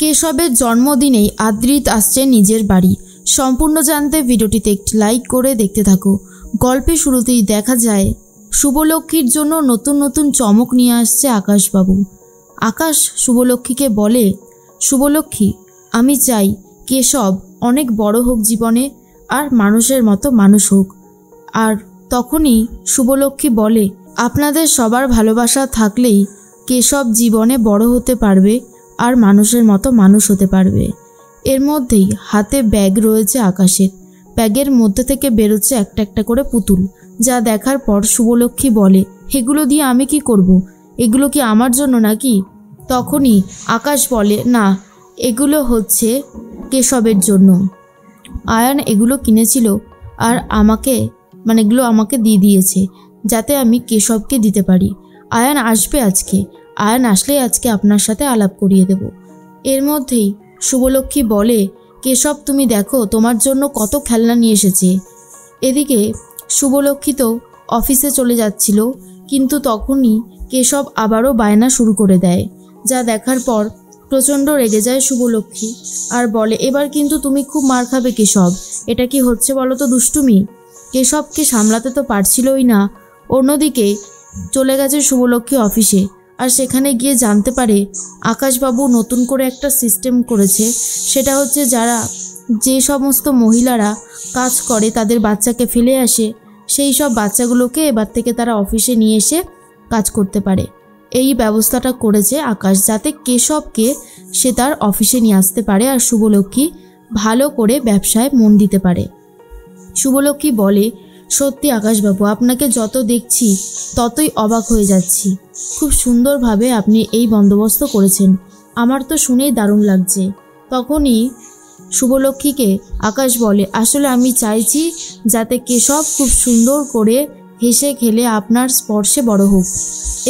কেশবের জন্মদিনেই আদ্রিত আসছে নিজের বাড়ি। সম্পূর্ণ জানতে ভিডিওটিতে একটি লাইক করে দেখতে থাকো। গল্পের শুরুতেই দেখা যায় শুভলক্ষ্মীর জন্য নতুন নতুন চমক নিয়ে আসছে আকাশবাবু। আকাশ শুভলক্ষ্মীকে বলে, শুভলক্ষ্মী, আমি চাই কেশব অনেক বড় হোক জীবনে, আর মানুষের মতো মানুষ হোক। আর তখনই শুভলক্ষ্মী বলে, আপনাদের সবার ভালোবাসা থাকলেই কেশব জীবনে বড় হতে পারবে আর মানুষের মতো মানুষ হতে পারবে। এর মধ্যেই হাতে ব্যাগ রয়েছে আকাশের। ব্যাগের মধ্যে থেকে বেরোচ্ছে একটা একটা করে পুতুল, যা দেখার পর শুভলক্ষ্মী বলে, এগুলো দিয়ে আমি কি করব? এগুলো কি আমার জন্য নাকি? তখনই আকাশ বলে, না, এগুলো হচ্ছে কেশবের জন্য। আয়ান এগুলো কিনেছিল আর এগুলো আমাকে দিয়ে দিয়েছে যাতে আমি কেশবকে দিতে পারি। আয়ান আসবে আজকে, আয়ান আসলেই আজকে আপনার সাথে আলাপ করিয়ে দেব। এর মধ্যেই শুভলক্ষ্মী বলে, কেশব তুমি দেখো তোমার জন্য কত খেলনা নিয়ে এসেছে। এদিকে শুভলক্ষ্মী তো অফিসে চলে যাচ্ছিল, কিন্তু তখনই কেশব আবারও বায়না শুরু করে দেয়, যা দেখার পর প্রচণ্ড রেগে যায় শুভলক্ষ্মী আর বলে, এবার কিন্তু তুমি খুব মার খাবে কেশব। এটা কি হচ্ছে বলো তো দুষ্টুমি? কেশবকে সামলাতে তো পারছিলই না। অন্যদিকে চলে গেছে শুভলক্ষ্মী অফিসে, আর সেখানে গিয়ে জানতে পারে আকাশবাবু নতুন করে একটা সিস্টেম করেছে। সেটা হচ্ছে যে সমস্ত মহিলারা কাজ করে তাদের বাচ্চাকে ফেলে আসে, সেই সব বাচ্চাগুলোকে এবার থেকে তারা অফিসে নিয়ে এসে কাজ করতে পারে। এই ব্যবস্থাটা করেছে আকাশ, যাতে কেশবকে সে তার অফিসে নিয়ে আসতে পারে আর শুভলক্ষ্মী ভালো করে ব্যবসায় মন দিতে পারে। শুভলক্ষ্মী বলে, সত্যি আকাশবাবু, আপনাকে যত দেখছি ততই অবাক হয়ে যাচ্ছি। খুব সুন্দরভাবে আপনি এই বন্দোবস্ত করেছেন, আমার তো শুনেই দারুণ লাগছে। তখনই শুভলক্ষ্মীকে আকাশ বলে, আসলে আমি চাইছি যাতে কেশব খুব সুন্দর করে হেসে খেলে আপনার স্পর্শে বড় হোক।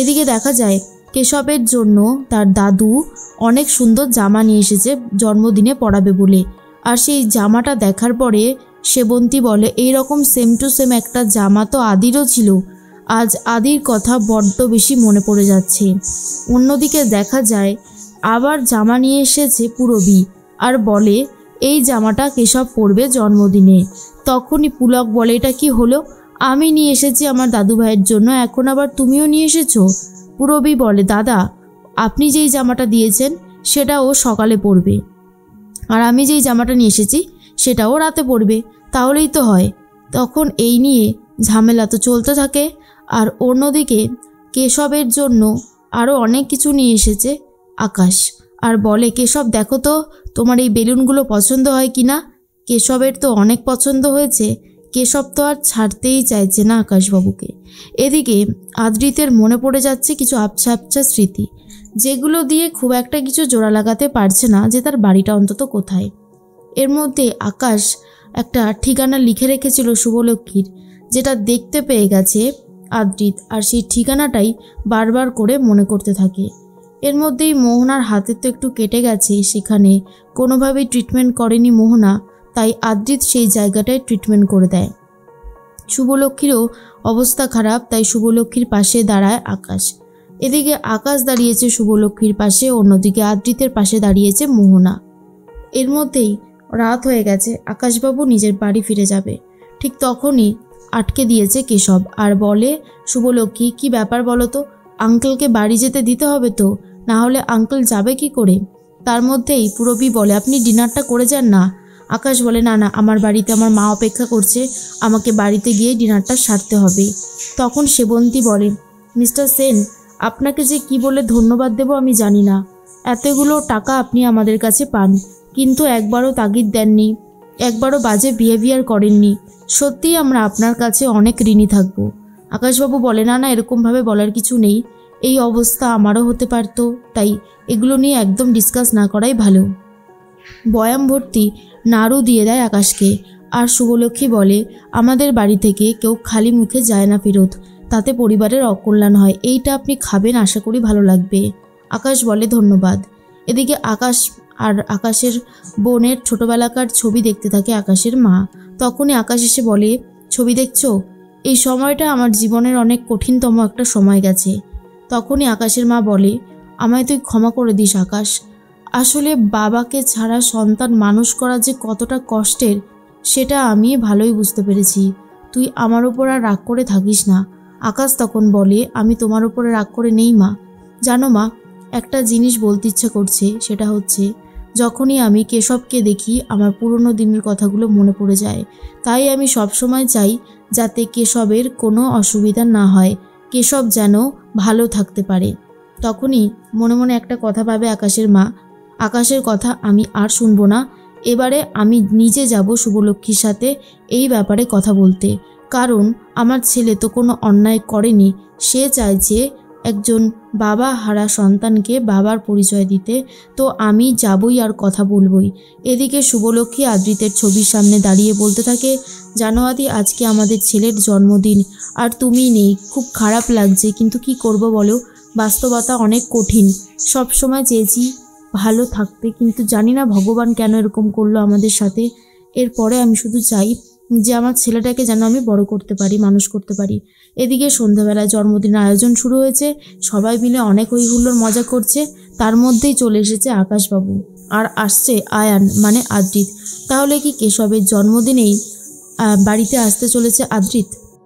এদিকে দেখা যায় কেশবের জন্য তার দাদু অনেক সুন্দর জামা নিয়ে এসেছে জন্মদিনে পরাবে বলে। আর সেই জামাটা দেখার পরে সেবন্তী বলে, এই রকম সেম টু সেম একটা জামা তো আদিরও ছিল। আজ আদির কথা বড্ড বেশি মনে পড়ে যাচ্ছে। অন্যদিকে দেখা যায় আবার জামা নিয়ে এসেছে পূরবী আর বলে, এই জামাটা কেশব পরবে জন্মদিনে। তখনই পুলক বলে, এটা কি হলো? আমি নিয়ে এসেছি আমার দাদু ভাইয়ের জন্য, এখন আবার তুমিও নিয়ে এসেছো? পূরবী বলে, দাদা, আপনি যেই জামাটা দিয়েছেন সেটা ও সকালে পরবে, আর আমি যেই জামাটা নিয়ে এসেছি সেটাও রাতে পরবে, তাহলেই তো হয়। তখন এই নিয়ে ঝামেলা তো চলতে থাকে। আর অন্যদিকে কেশবের জন্য আরও অনেক কিছু নিয়ে এসেছে আকাশ আর বলে, কেশব দেখো তো তোমার এই বেলুনগুলো পছন্দ হয় কি না? কেশবের তো অনেক পছন্দ হয়েছে। কেশব তো আর ছাড়তেই চাইছে না আকাশবাবুকে। এদিকে আদ্রিতের মনে পড়ে যাচ্ছে কিছু আবছা আবছা স্মৃতি, যেগুলো দিয়ে খুব একটা কিছু জোড়া লাগাতে পারছে না যে তার বাড়িটা অন্তত কোথায়। এর মধ্যে আকাশ একটা ঠিকানা লিখে রেখেছিল শুভলক্ষ্মীর, যেটা দেখতে পেয়ে গেছে আদ্রিত, আর সেই ঠিকানাটাই বারবার করে মনে করতে থাকে। এর মধ্যেই মোহনার হাতে তো একটু কেটে গেছে, সেখানে কোনোভাবেই ট্রিটমেন্ট করেনি মোহনা, তাই আদ্রিত সেই জায়গাটায় ট্রিটমেন্ট করে দেয়। শুভলক্ষ্মীরও অবস্থা খারাপ, তাই শুভলক্ষ্মীর পাশে দাঁড়ায় আকাশ। এদিকে আকাশ দাঁড়িয়েছে শুভলক্ষ্মীর পাশে, অন্যদিকে আদ্রিতের পাশে দাঁড়িয়েছে মোহনা। এর মধ্যেই রাত হয়ে গেছে, আকাশবাবু নিজের বাড়ি ফিরে যাবে। ঠিক তখনই আটকে দিয়েছে কেশব আর বলে, শুভলক্ষ্মী, কি ব্যাপার বলো তো? আঙ্কেলকে বাড়ি যেতে দিতে হবে তো, না হলে আঙ্কেল যাবে কি করে? তার মধ্যেই পূরবী বলে, আপনি ডিনারটা করে যান না। আকাশ বলে, না না, আমার বাড়িতে আমার মা অপেক্ষা করছে, আমাকে বাড়িতে গিয়ে ডিনারটা সারতে হবে। তখন সেবন্তী বলে, মিস্টার সেন, আপনাকে যে কি বলে ধন্যবাদ দেব আমি জানি না। এতগুলো টাকা আপনি আমাদের কাছে পান, কিন্তু একবারও তাগিদ দেননি, একবারও বাজে বিহেভিয়ার করেননি। সত্যিই আমরা আপনার কাছে অনেক ঋণী থাকব। আকাশবাবু বলে, না না, এরকমভাবে বলার কিছু নেই, এই অবস্থা আমারও হতে পারত, তাই এগুলো নিয়ে একদম ডিসকাস না করাই ভালো। বয়াম ভর্তি নাড়ু দিয়ে দেয় আকাশকে। আর শুভলক্ষ্মী বলে, আমাদের বাড়ি থেকে কেউ খালি মুখে যায় না ফেরত, তাতে পরিবারের অকল্যাণ হয়। এইটা আপনি খাবেন, আশা করি ভালো লাগবে। আকাশ বলে, ধন্যবাদ। এদিকে আকাশ আর আকাশের বোনের ছোটোবেলাকার ছবি দেখতে থাকে আকাশের মা। তখনই আকাশ এসে বলে, ছবি দেখছো? এই সময়টা আমার জীবনের অনেক কঠিনতম একটা সময় গেছে। তখনই আকাশের মা বলে, আমায় তুই ক্ষমা করে দিস আকাশ, আসলে বাবাকে ছাড়া সন্তান মানুষ করা যে কতটা কষ্টের সেটা আমি ভালোই বুঝতে পেরেছি। তুই আমার ওপর আর রাগ করে থাকিস না। আকাশ তখন বলে, আমি তোমার ওপরে রাগ করে নেই মা। জানো মা, একটা জিনিস বলতে ইচ্ছা করছে, সেটা হচ্ছে যখনই আমি কেশবকে দেখি আমার পুরনো দিনের কথাগুলো মনে পড়ে যায়। তাই আমি সবসময় চাই যাতে কেশবের কোনো অসুবিধা না হয়, কেশব যেন ভালো থাকতে পারে। তখনই মনে মনে একটা কথা ভাবে আকাশের মা, আকাশের কথা আমি আর শুনবো না। এবারে আমি নিজে যাব শুভলক্ষ্মীর সাথে এই ব্যাপারে কথা বলতে, কারণ আমার ছেলে তো কোনো অন্যায় করেনি। সে চাইছে একজন বাবা হারা সন্তানকে বাবার পরিচয় দিতে, তো আমি যাবই আর কথা বলবই। এদিকে শুভলক্ষ্মী আদ্রিতের ছবির সামনে দাঁড়িয়ে বলতে থাকে, জানো আদি, আজকে আমাদের ছেলের জন্মদিন আর তুমি নেই। খুব খারাপ লাগছে, কিন্তু কি করব বলো, বাস্তবতা অনেক কঠিন। সব সময় চেয়েছি ভালো থাকতে, কিন্তু জানি না ভগবান কেন এরকম করলো আমাদের সাথে। এরপরে আমি শুধু চাই যে আমার ছেলেটাকে যেন আমি বড় করতে পারি, মানুষ করতে পারি। এদিকে সন্ধ্যাবেলায় জন্মদিনের আয়োজন শুরু হয়েছে, সবাই মিলে অনেক হইহুল্লোড় মজা করছে। তার মধ্যেই চলে এসেছে আকাশবাবু, আর আসছে আয়ান মানে আদ্রিত। তাহলে কি কেশবের জন্মদিনেই বাড়িতে আসতে চলেছে আদ্রিত?